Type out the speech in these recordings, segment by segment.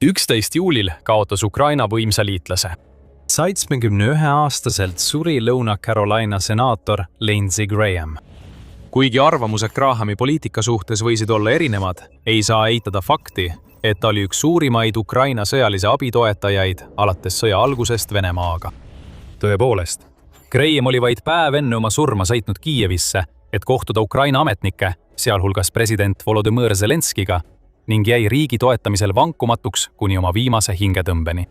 11. juulil kaotas Ukraina võimsa liitlase. 71-aastaselt suri Lõuna-Carolina senaator Lindsey Graham. Kuigi arvamused Grahami poliitika suhtes võisid olla erinevad, ei saa eitada fakti, et ta oli üks suurimaid Ukraina sõjalise abi toetajaid alates sõja algusest Venemaaga. Tõepoolest, Graham oli vaid päev enne oma surma sõitnud Kiievisse, et kohtuda Ukraina ametnike, sealhulgas president Volodõmõr Zelenskiga, ning jäi riigi toetamisel vankumatuks kuni oma viimase hingetõmbeni.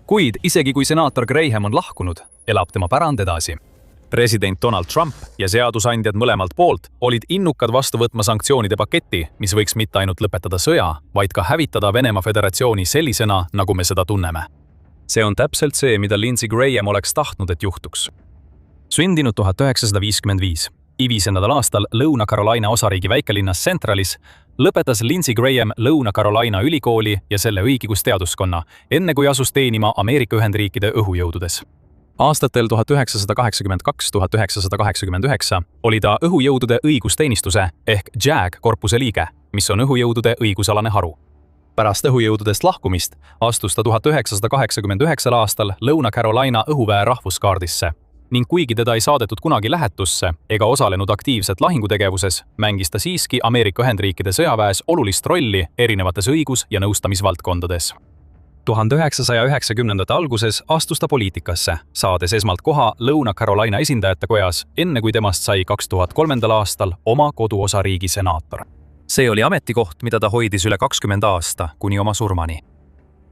Kuid isegi kui senaator Graham on lahkunud, elab tema pärand edasi. President Donald Trump ja seadusandjad mõlemalt poolt olid innukad vastu võtma sanktsioonide paketti, mis võiks mitte ainult lõpetada sõja, vaid ka hävitada Venemaa Föderatsiooni sellisena, nagu me seda tunneme. See on täpselt see, mida Lindsey Graham oleks tahtnud, et juhtuks. Sündinud 1955. Ivisendal aastal Lõuna-Carolina osariigi väikelinnas Centralis lõpetas Lindsey Graham Lõuna-Carolina ülikooli ja selle õigusteaduskonna, enne kui asus teenima Ameerika Ühendriikide õhujõududes. Aastatel 1982–1989 oli ta õhujõudude õigusteenistuse ehk JAG korpuse liige, mis on õhujõudude õigusalane haru. Pärast õhujõududest lahkumist astus ta 1989. aastal Lõuna-Carolina õhuväe rahvuskaardisse ning kuigi teda ei saadetud kunagi lähetusse ega osalenud aktiivselt lahingutegevuses, mängis ta siiski Ameerika Ühendriikide sõjaväes olulist rolli erinevates õigus- ja nõustamisvaldkondades. 1990. alguses astus ta poliitikasse, saades esmalt koha Lõuna-Carolina esindajate kojas, enne kui temast sai 2003. aastal oma koduosariigi senaator. See oli ametikoht, mida ta hoidis üle 20 aasta kuni oma surmani.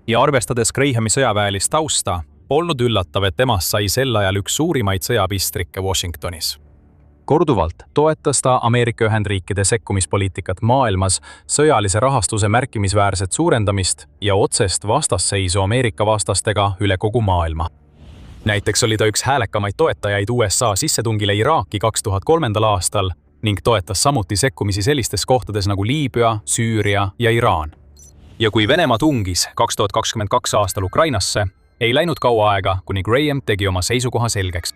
Ja arvestades Grahami sõjaväelist tausta, polnud üllatav, et temast sai sel ajal üks suurimaid sõjapistrikke Washingtonis. Korduvalt toetas ta Ameerika Ühendriikide sekkumispoliitikat maailmas, sõjalise rahastuse märkimisväärset suurendamist ja otsest vastasseisu Ameerika vastastega üle kogu maailma. Näiteks oli ta üks häälekamaid toetajaid USA sissetungile Iraaki 2003. aastal ning toetas samuti sekkumisi sellistes kohtades nagu Liibüa, Süüria ja Iraan. Ja kui Venemaa tungis 2022. aastal Ukrainasse, ei läinud kaua aega, kuni Graham tegi oma seisukoha selgeks.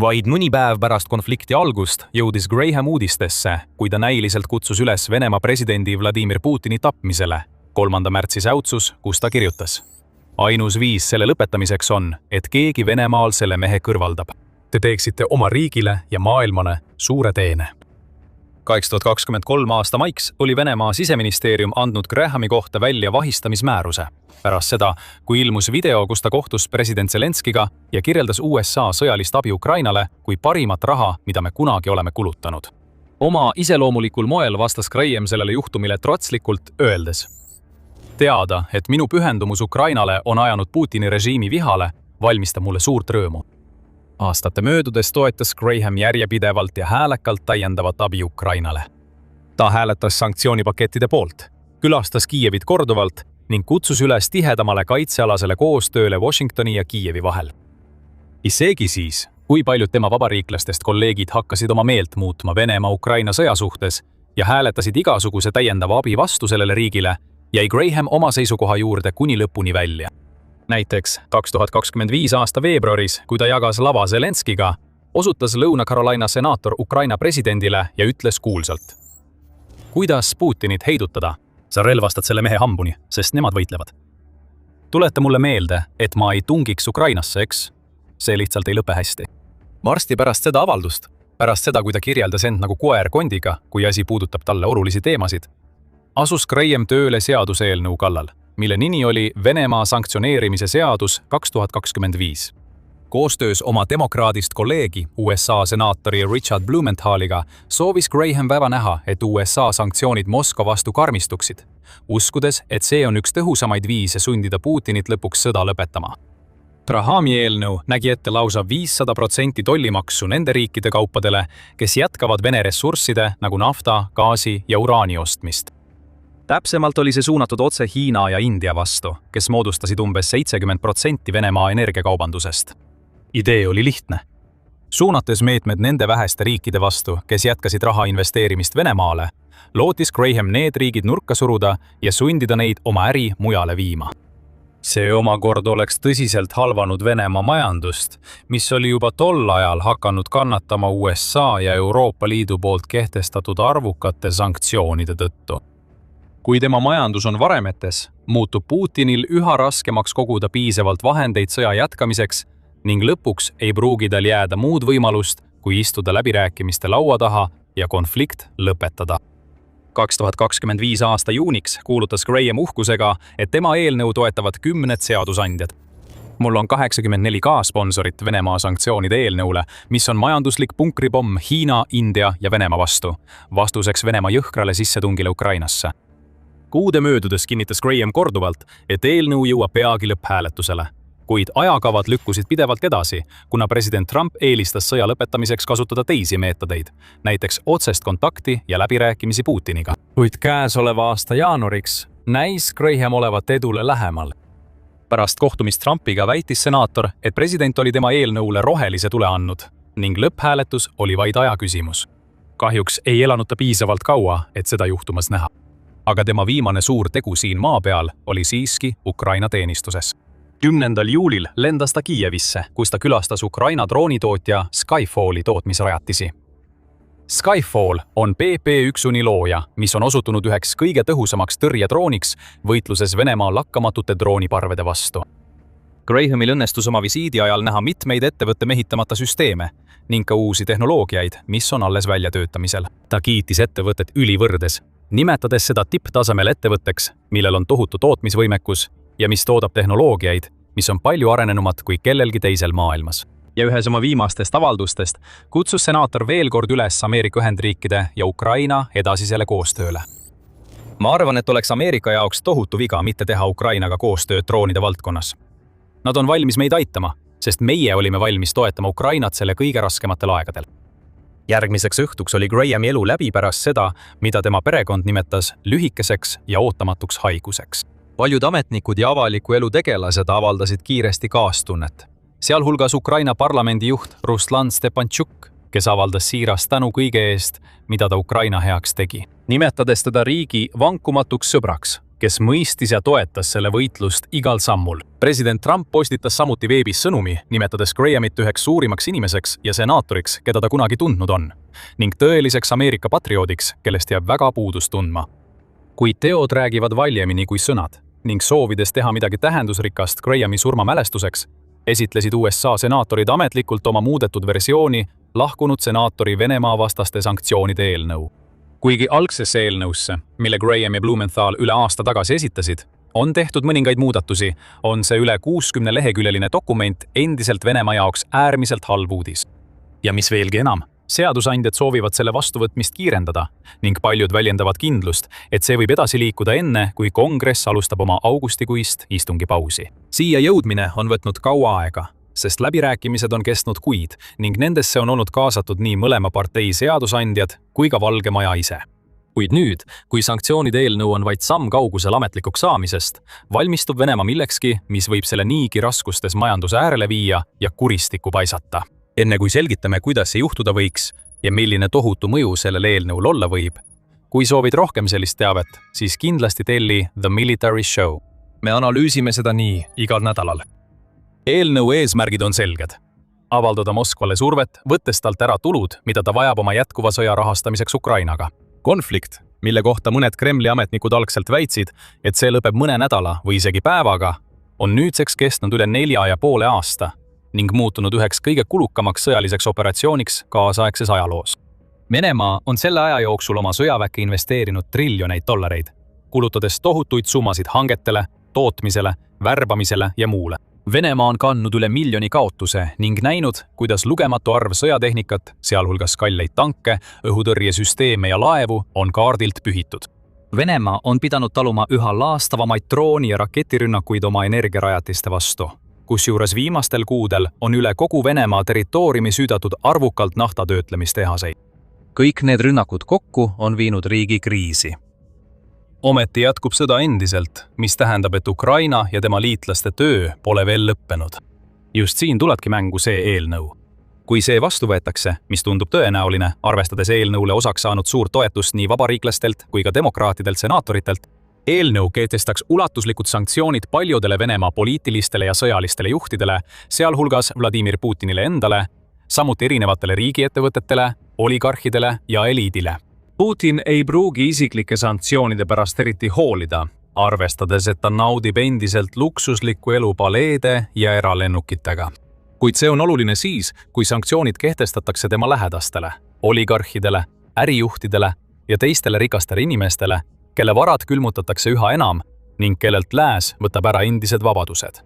Vaid mõni päev pärast konflikti algust jõudis Graham uudistesse, kui ta näiliselt kutsus üles Venemaa presidendi Vladimir Putini tapmisele 3. märtsi säutsus, kus ta kirjutas: ainus viis selle lõpetamiseks on, et keegi Venemaal selle mehe kõrvaldab. Te teeksite oma riigile ja maailmane suure teene. 2023. aasta maiks oli Venemaa siseministeerium andnud Grahami kohta välja vahistamismääruse. Pärast seda, kui ilmus video, kus ta kohtus president Zelenskiga ja kirjeldas USA sõjalist abi Ukrainale kui parimat raha, mida me kunagi oleme kulutanud. Oma iseloomulikul moel vastas Graham sellele juhtumile trotslikult öeldes: teada, et minu pühendumus Ukrainale on ajanud Putini režiimi vihale, valmistab mulle suurt rõõmu. Aastate möödudes toetas Graham järjepidevalt ja häälekalt täiendavat abi Ukrainale. Ta hääletas sanktsioonipakettide poolt, külastas Kiievit korduvalt ning kutsus üles tihedamale kaitsealasele koostööle Washingtoni ja Kiievi vahel. Isegi siis, kui paljud tema vabariiklastest kolleegid hakkasid oma meelt muutma Venemaa-Ukraina sõja suhtes ja hääletasid igasuguse täiendava abi vastu sellele riigile, jäi Graham oma seisukoha juurde kuni lõpuni välja. Näiteks 2025. aasta veebruaris, kui ta jagas lava Zelenskiga, osutas Lõuna-Carolina senaator Ukraina presidendile ja ütles kuulsalt: kuidas Putinit heidutada? Sa relvastad selle mehe hambuni, sest nemad võitlevad. Tuleta mulle meelde, et ma ei tungiks Ukrainasse, eks? See lihtsalt ei lõpe hästi. Varsti pärast seda avaldust, pärast seda, kui ta kirjeldas end nagu koer kondiga, kui asi puudutab talle olulisi teemasid, asus Graham tööle seaduseelnõu kallal, mille nimi oli Venemaa sanktsioneerimise seadus 2025. Koostöös oma demokraadist kolleegi, USA senaatori Richard Blumenthaliga, soovis Graham väga näha, et USA sanktsioonid Moskva vastu karmistuksid, uskudes, et see on üks tõhusamaid viise sundida Putinit lõpuks sõda lõpetama. Grahami eelnõu nägi ette lausa 500% tollimaksu nende riikide kaupadele, kes jätkavad Vene ressursside nagu nafta, gaasi ja uraani ostmist. Täpsemalt oli see suunatud otse Hiina ja India vastu, kes moodustasid umbes 70% Venemaa energiakaubandusest. Idee oli lihtne. Suunates meetmed nende väheste riikide vastu, kes jätkasid raha investeerimist Venemaale, lootis Graham need riigid nurka suruda ja sundida neid oma äri mujale viima. See omakord oleks tõsiselt halvanud Venemaa majandust, mis oli juba tol ajal hakanud kannatama USA ja Euroopa Liidu poolt kehtestatud arvukate sanktsioonide tõttu. kui tema majandus on varemetes, muutub Putinil üha raskemaks koguda piisavalt vahendeid sõja jätkamiseks ning lõpuks ei pruugi tal jääda muud võimalust, kui istuda läbirääkimiste laua taha ja konflikt lõpetada. 2025 aasta juuniks kuulutas Graham uhkusega, et tema eelnõu toetavad 10 seadusandjad. Mul on 84 kaasponsorit Venemaa sanktsioonide eelnõule, mis on majanduslik punkripomm Hiina, India ja Venemaa vastu, vastuseks Venemaa jõhkrale sissetungile Ukrainasse. Kuude möödudes kinnitas Graham korduvalt, et eelnõu jõuab peagi lõpphääletusele, kuid ajakavad lükkusid pidevalt edasi, kuna president Trump eelistas sõja lõpetamiseks kasutada teisi meetodeid, näiteks otsest kontakti ja läbirääkimisi Putiniga. Kuid käesoleva aasta jaanuariks näis Graham olevat edule lähemal. Pärast kohtumist Trumpiga väitis senaator, et president oli tema eelnõule rohelise tule andnud ning lõpphääletus oli vaid aja küsimus. Kahjuks ei elanud ta piisavalt kaua, et seda juhtumas näha. Aga tema viimane suur tegu siin maa peal oli siiski Ukraina teenistuses. 10. juulil lendas ta Kiievisse, kus ta külastas Ukraina droonitootja Skyfalli tootmisrajatisi. Skyfall on PP-1 looja, mis on osutunud üheks kõige tõhusamaks tõrjedrooniks võitluses Venemaa lakkamatute drooniparvede vastu. Grahamil õnnestus oma visiidi ajal näha mitmeid ettevõtte mehitamata süsteeme ning ka uusi tehnoloogiaid, mis on alles väljatöötamisel. Ta kiitis ettevõtet ülivõrdes, nimetades seda tipptasemel ettevõtteks, millel on tohutu tootmisvõimekus ja mis toodab tehnoloogiaid, mis on palju arenenumad kui kellelgi teisel maailmas. Ja ühes oma viimastest avaldustest kutsus senaator veel kord üles Ameerika Ühendriikide ja Ukraina edasisele koostööle. Ma arvan, et oleks Ameerika jaoks tohutu viga mitte teha Ukrainaga koostööd droonide valdkonnas. Nad on valmis meid aitama, sest meie olime valmis toetama Ukrainat selle kõige raskematel aegadel. Järgmiseks õhtuks oli Grahami elu läbi pärast seda, mida tema perekond nimetas lühikeseks ja ootamatuks haiguseks. Paljud ametnikud ja avaliku elu tegelased avaldasid kiiresti kaastunnet, sealhulgas Ukraina parlamendi juht Ruslan Stepanchuk, kes avaldas siirast tänu kõige eest, mida ta Ukraina heaks tegi, nimetades teda riigi vankumatuks sõbraks, kes mõistis ja toetas selle võitlust igal sammul. President Trump postitas samuti veebis sõnumi, nimetades Grahamit üheks suurimaks inimeseks ja senaatoriks, keda ta kunagi tundnud on, ning tõeliseks Ameerika patrioodiks, kellest jääb väga puudust tundma. Kuid teod räägivad valjemini kui sõnad ning soovides teha midagi tähendusrikast Grahami surma mälestuseks, esitlesid USA senaatorid ametlikult oma muudetud versiooni lahkunud senaatori Venemaa vastaste sanktsioonide eelnõu. Kuigi algsesse eelnõusse, mille Graham ja Blumenthal üle aasta tagasi esitasid, on tehtud mõningaid muudatusi, on see üle 60-leheküljeline dokument endiselt Venemaa jaoks äärmiselt halb uudis. Ja mis veelgi enam, seadusandjad soovivad selle vastuvõtmist kiirendada ning paljud väljendavad kindlust, et see võib edasi liikuda enne, kui kongress alustab oma augustikuist istungipausi. Siia jõudmine on võtnud kaua aega, sest läbirääkimised on kestnud kuid ning nendesse on olnud kaasatud nii mõlema partei seadusandjad kui ka Valge Maja ise. Kuid nüüd, kui sanktsioonide eelnõu on vaid samm kaugusel ametlikuks saamisest, valmistub Venemaa millekski, mis võib selle niigi raskustes majanduse äärele viia ja kuristikku paisata. Enne kui selgitame, kuidas see juhtuda võiks ja milline tohutu mõju sellel eelnõul olla võib, kui soovid rohkem sellist teavet, siis kindlasti telli The Military Show. Me analüüsime seda nii igal nädalal. Eelnõu eesmärgid on selged. Avaldada Moskvale survet, võttes talt ära tulud, mida ta vajab oma jätkuva sõja rahastamiseks Ukrainaga. Konflikt, mille kohta mõned Kremli ametnikud algselt väitsid, et see lõpeb mõne nädala või isegi päevaga, on nüüdseks kestnud üle 4,5 aasta ning muutunud üheks kõige kulukamaks sõjaliseks operatsiooniks kaasaegses ajaloos. Venemaa on selle aja jooksul oma sõjaväkke investeerinud triljoneid dollareid, kulutades tohutuid summasid hangetele, tootmisele, värbamisele ja muule. Venemaa on kandnud üle 1 miljoni kaotuse ning näinud, kuidas lugematu arv sõjatehnikat, sealhulgas kalleid tanke, õhutõrjesüsteeme ja laevu, on kaardilt pühitud. Venemaa on pidanud taluma üha laastavamaid drooni- ja raketirünnakuid oma energiarajatiste vastu, kusjuures viimastel kuudel on üle kogu Venemaa territooriumi süüdatud arvukalt naftatöötlemistehaseid. Kõik need rünnakud kokku on viinud riigi kriisi. Ometi jätkub sõda endiselt, mis tähendab, et Ukraina ja tema liitlaste töö pole veel lõppenud. Just siin tulebki mängu see eelnõu. Kui see vastu võetakse, mis tundub tõenäoline, arvestades eelnõule osaks saanud suurt toetust nii vabariiklastelt kui ka demokraatidelt senaatoritelt, eelnõu kehtestaks ulatuslikud sanktsioonid paljudele Venemaa poliitilistele ja sõjalistele juhtidele, sealhulgas Vladimir Putinile endale, samuti erinevatele riigiettevõtetele, oligarhidele ja eliidile. Putin ei pruugi isiklike sanktsioonide pärast eriti hoolida, arvestades, et ta naudib endiselt luksuslikku elu paleede ja eralennukitega. Kuid see on oluline siis, kui sanktsioonid kehtestatakse tema lähedastele, oligarhidele, ärijuhtidele ja teistele rikastele inimestele, kelle varad külmutatakse üha enam ning kellelt lääs võtab ära endised vabadused.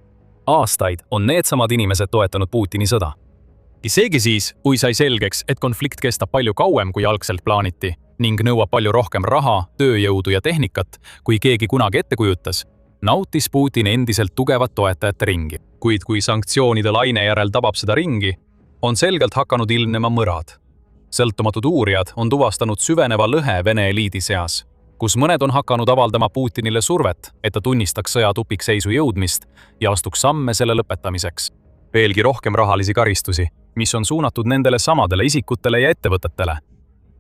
Aastaid on needsamad inimesed toetanud Putini sõda. Isegi siis, kui sai selgeks, et konflikt kestab palju kauem kui algselt plaaniti ning nõuab palju rohkem raha, tööjõudu ja tehnikat, kui keegi kunagi ette kujutas, nautis Putin endiselt tugevat toetajate ringi. Kuid kui sanktsioonide laine järel tabab seda ringi, on selgelt hakanud ilmnema mõrad. Sõltumatud uurijad on tuvastanud süveneva lõhe Vene eliidi seas, kus mõned on hakanud avaldama Putinile survet, et ta tunnistaks sõja tupikseisu jõudmist ja astuks samme selle lõpetamiseks. Veelgi rohkem rahalisi karistusi, mis on suunatud nendele samadele isikutele ja ettevõtetele.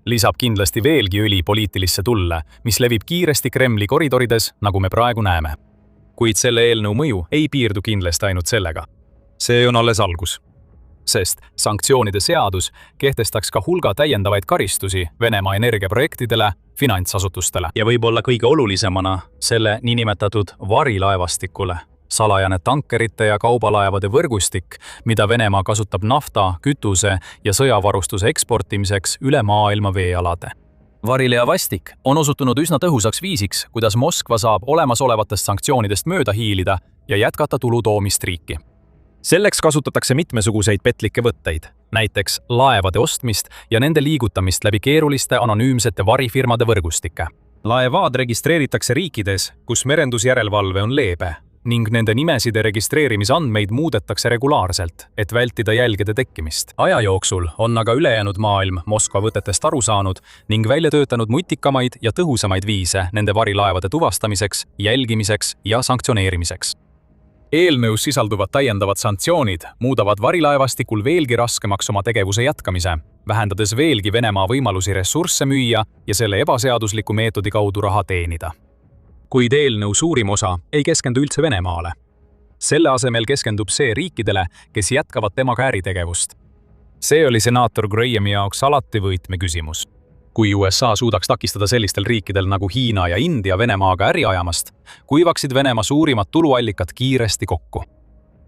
Lisab kindlasti veelgi õli poliitilisse tulle, mis levib kiiresti Kremli koridorides, nagu me praegu näeme. Kuid selle eelnõu mõju ei piirdu kindlasti ainult sellega. See on alles algus. Sest sanktsioonide seadus kehtestaks ka hulga täiendavaid karistusi Venemaa energiaprojektidele, finantsasutustele ja võib-olla kõige olulisemana selle niinimetatud varilaevastikule, salajane tankerite ja kaubalaevade võrgustik, mida Venemaa kasutab nafta, kütuse ja sõjavarustuse eksportimiseks üle maailma veealade. Varilaevastik on osutunud üsna tõhusaks viisiks, kuidas Moskva saab olemasolevatest sanktsioonidest mööda hiilida ja jätkata tulu toomist riiki. Selleks kasutatakse mitmesuguseid petlikke võtteid, näiteks laevade ostmist ja nende liigutamist läbi keeruliste anonüümsete varifirmade võrgustike. Laevad registreeritakse riikides, kus merendusjärelevalve on leebe ning nende nimesid ja registreerimisandmeid muudetakse regulaarselt, et vältida jälgede tekkimist. Aja jooksul on aga ülejäänud maailm Moskva võtetest aru saanud ning välja töötanud nutikamaid ja tõhusamaid viise nende varilaevade tuvastamiseks, jälgimiseks ja sanktsioneerimiseks. Eelnõus sisalduvad täiendavad sanktsioonid muudavad varilaevastikul veelgi raskemaks oma tegevuse jätkamise, vähendades veelgi Venemaa võimalusi ressursse müüa ja selle ebaseadusliku meetodi kaudu raha teenida. Kuid eelnõu suurim osa ei keskendu üldse Venemaale. Selle asemel keskendub see riikidele, kes jätkavad temaga äritegevust. See oli senaator Grahami jaoks alati võtmeküsimus. Kui USA suudaks takistada sellistel riikidel nagu Hiina ja India Venemaaga äri ajamast, kuivaksid Venemaa suurimad tuluallikad kiiresti kokku.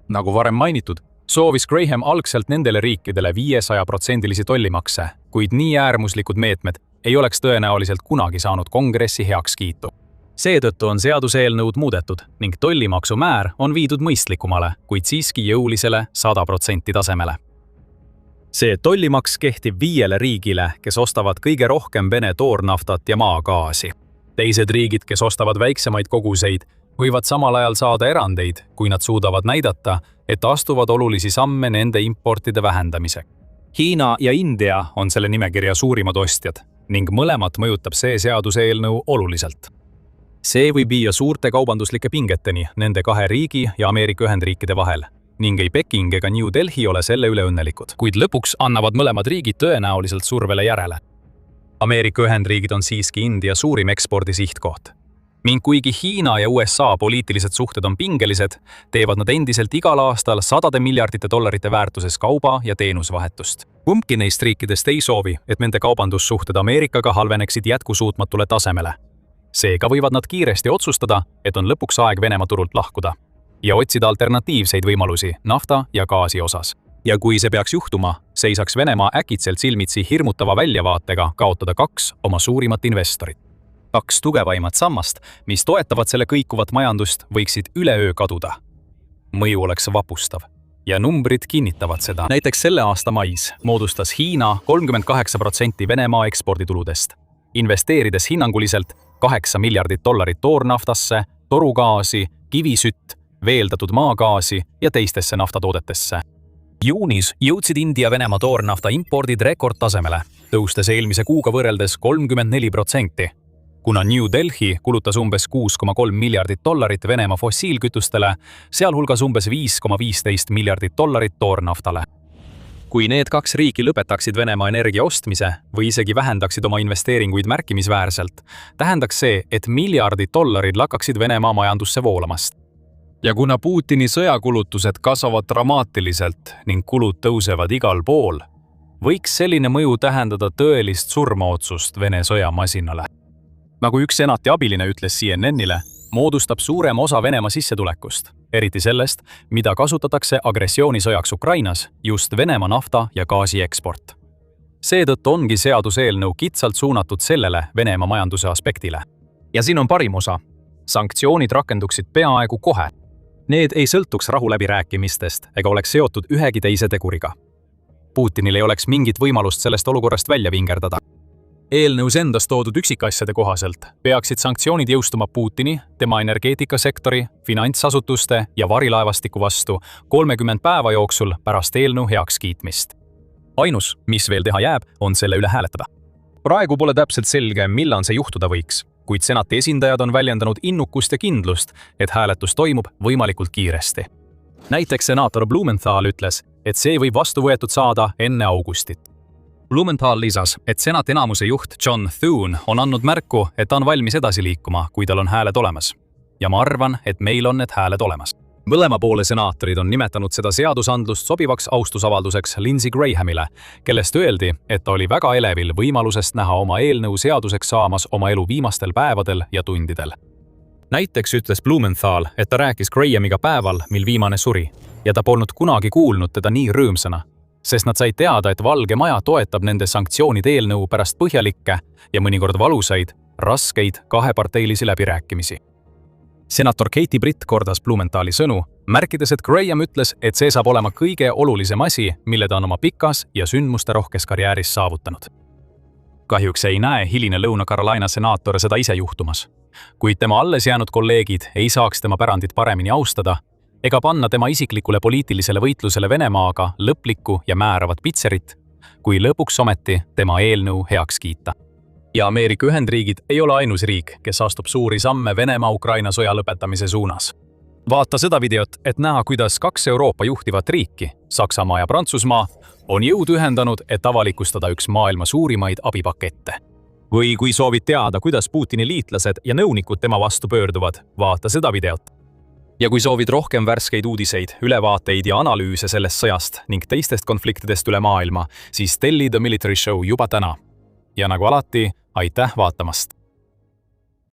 Nagu varem mainitud, soovis Graham algselt nendele riikidele 500% tollimakse, kuid nii äärmuslikud meetmed ei oleks tõenäoliselt kunagi saanud kongressi heakskiitu. Seetõttu on seaduseelnõud muudetud ning tollimaksu määr on viidud mõistlikumale, kuid siiski jõulisele 100% tasemele. See tollimaks kehtib 5 riigile, kes ostavad kõige rohkem Vene toornaftat ja maagaasi. Teised riigid, kes ostavad väiksemaid koguseid, võivad samal ajal saada erandeid, kui nad suudavad näidata, et astuvad olulisi samme nende importide vähendamiseks. Hiina ja India on selle nimekirja suurimad ostjad ning mõlemat mõjutab see seaduseelnõu oluliselt. See võib viia suurte kaubanduslike pingeteni nende 2 riigi ja Ameerika Ühendriikide vahel ning ei Peking ega New Delhi ole selle üle õnnelikud, kuid lõpuks annavad mõlemad riigid tõenäoliselt survele järele. Ameerika Ühendriigid on siiski India suurim ekspordi sihtkoht. Ning kuigi Hiina ja USA poliitilised suhted on pingelised, teevad nad endiselt igal aastal sadade miljardite dollarite väärtuses kauba ja teenusvahetust. Kumbki neist riikidest ei soovi, et nende kaubandussuhted Ameerikaga halveneksid jätkusuutmatule tasemele. Seega võivad nad kiiresti otsustada, et on lõpuks aeg Venemaa turult lahkuda ja otsida alternatiivseid võimalusi nafta ja gaasi osas. Ja kui see peaks juhtuma, seisaks Venemaa äkitselt silmitsi hirmutava väljavaatega kaotada 2 oma suurimat investorit. 2 tugevaimat sammast, mis toetavad selle kõikuvat majandust, võiksid üleöö kaduda. Mõju oleks vapustav ja numbrid kinnitavad seda. Näiteks selle aasta mais moodustas Hiina 38% Venemaa ekspordituludest, investeerides hinnanguliselt $8 miljardit toornaftasse, torugaasi, kivisütt, veeldatud maagaasi ja teistesse naftatoodetesse. Juunis jõudsid India Venemaa toornafta impordid rekordtasemele, tõustes eelmise kuuga võrreldes 34%. Kuna New Delhi kulutas umbes $6,3 miljardit Venemaa fossiilkütustele, sealhulgas umbes $5,15 miljardit toornaftale. Kui need 2 riiki lõpetaksid Venemaa energia ostmise või isegi vähendaksid oma investeeringuid märkimisväärselt, tähendaks see, et miljardid dollarid lakkaksid Venemaa majandusse voolamast. Ja kuna Putini sõjakulutused kasvavad dramaatiliselt ning kulud tõusevad igal pool, võiks selline mõju tähendada tõelist surmaotsust Vene sõjamasinale. Nagu üks senati abiline ütles CNN-ile, moodustab suurem osa Venemaa sissetulekust, eriti sellest, mida kasutatakse agressioonisõjaks Ukrainas, just Venemaa nafta ja gaasi eksport. Seetõttu ongi seaduseelnõu kitsalt suunatud sellele Venemaa majanduse aspektile. Ja siin on parim osa. Sanktsioonid rakenduksid peaaegu kohe. Need ei sõltuks rahuläbirääkimistest ega oleks seotud ühegi teise teguriga. Putinil ei oleks mingit võimalust sellest olukorrast välja vingerdada. Eelnõus endas toodud üksikasjade kohaselt peaksid sanktsioonid jõustuma Putini, tema energeetikasektori, finantsasutuste ja varilaevastiku vastu 30 päeva jooksul pärast eelnõu heakskiitmist. Ainus, mis veel teha jääb, on selle üle hääletada. Praegu pole täpselt selge, millal see juhtuda võiks, kuid senati esindajad on väljendanud innukust ja kindlust, et hääletus toimub võimalikult kiiresti. Näiteks senaator Blumenthal ütles, et see võib vastu võetud saada enne augustit. Blumenthal lisas, et senati enamuse juht John Thune on andnud märku, et ta on valmis edasi liikuma, kui tal on hääled olemas. Ja ma arvan, et meil on need hääled olemas. Mõlema poole senaatorid on nimetanud seda seadusandlust sobivaks austusavalduseks Lindsey Grahamile, kellest öeldi, et ta oli väga elevil võimalusest näha oma eelnõu seaduseks saamas oma elu viimastel päevadel ja tundidel. Näiteks ütles Blumenthal, et ta rääkis Grahamiga päeval, mil viimane suri, ja ta polnud kunagi kuulnud teda nii rõõmsana, sest nad said teada, et Valge Maja toetab nende sanktsioonide eelnõu pärast põhjalikke ja mõnikord valusaid, raskeid kaheparteilisi läbirääkimisi. Senator Katie Britt kordas Blumenthali sõnu, märkides, et Graham ütles, et see saab olema kõige olulisem asi, mille ta on oma pikas ja sündmuste rohkes karjääris saavutanud. Kahjuks ei näe hiline Lõuna-Carolina senaator seda ise juhtumas, kuid tema alles jäänud kolleegid ei saaks tema pärandit paremini austada ega panna tema isiklikule poliitilisele võitlusele Venemaaga lõplikku ja määravat pitserit, kui lõpuks ometi tema eelnõu heaks kiita. Ja Ameerika Ühendriigid ei ole ainus riik, kes astub suuri samme Venemaa-Ukraina sõja lõpetamise suunas. Vaata seda videot, et näha, kuidas 2 Euroopa juhtivat riiki, Saksamaa ja Prantsusmaa, on jõud ühendanud, et avalikustada üks maailma suurimaid abipakette. Või kui soovid teada, kuidas Putini liitlased ja nõunikud tema vastu pöörduvad, vaata seda videot. Ja kui soovid rohkem värskeid uudiseid, ülevaateid ja analüüse sellest sõjast ning teistest konfliktidest üle maailma, siis telli The Military Show juba täna. Ja nagu alati, aitäh vaatamast!